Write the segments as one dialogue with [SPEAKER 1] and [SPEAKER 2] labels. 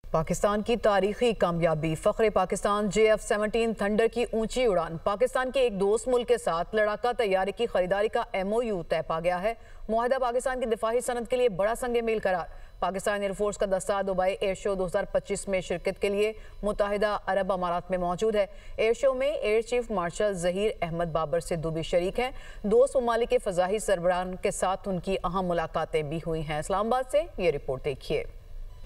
[SPEAKER 1] पाकिस्तान की तारीखी कामयाबी। फ़ख्र पाकिस्तान JF-17 थंडर की ऊंची उड़ान। पाकिस्तान के एक दोस्त मुल्क के साथ लड़ाका तैयारी की खरीदारी का MOU तय पा गया है। मुआहदा पाकिस्तान की दिफाही सनत के लिए बड़ा संग मील करार। पाकिस्तान एयरफोर्स का दस्ता दुबई एयर शो 2025 में शिरकत के लिए मुत्तहिदा अरब अमारात में मौजूद है। एयर शो में air chief marshal Zaheer Ahmad Babar Sidhu भी शरीक हैं। दोस्त ममालिक के फ़ज़ाही सरबराहान के साथ उनकी अहम मुलाकातें भी हुई हैं। इस्लामाबाद से ये रिपोर्ट देखिए।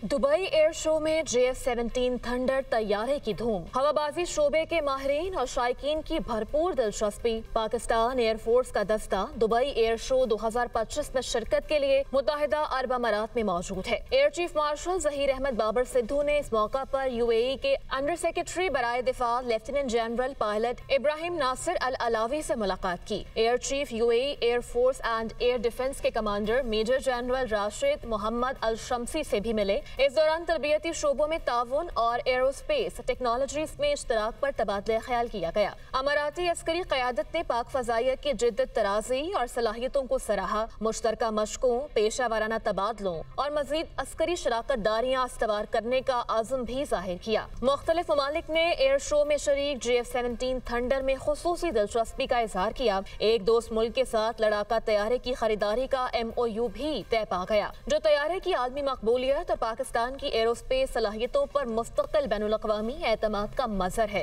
[SPEAKER 2] दुबई एयर शो में JF-17 थंडर तैयारे की धूम। हवाबाजी शोबे के माहिरीन और शायकीन की भरपूर दिलचस्पी। पाकिस्तान एयरफोर्स का दस्ता दुबई एयर शो 2025 में शिरकत के लिए मुत्तहिदा अरब अमारात में मौजूद है। Air chief marshal Zaheer Ahmad Babar Sidhu ने इस मौका पर UAE के अंडर सेक्रेटरी बराए दिफा lieutenant general pilot Ibrahim Nasir Al Alawi से मुलाकात की। Air chief UAE air force and air defence के commander major general Rashid Mohammed Al Shamsi से भी मिले। इस दौरान तरबियती शोबों में ताउन और एरोस्पेस टेक्नोलॉजीज में इश्तराक पर तबादला ख्याल किया गया। अमाराती अस्करी क़यादत ने पाक फ़ज़ाइया की जिद्दत तराजी और सलाहियतों को सराहा। मुश्तरका मशकों, पेशा वाराना तबादलों और मज़ीद अस्करी शराकत दारियाँ इस्तवार करने का आज़म भी जाहिर किया। मुख्तलिफ ममालिक ने एयर शो में शरीक JF-17 थंडर में खुसूसी दिलचस्पी का इजहार किया। एक दोस्त मुल्क के साथ लड़ाका तैयारे की खरीदारी का MOU भी तय पा गया, जो तैयारे की आलमी मकबूलियत और पाकिस्तान की एरोस्पेस सलाहियतों पर मुस्तकिल बैनुल अक़वामी एतमाद का मज़हर है।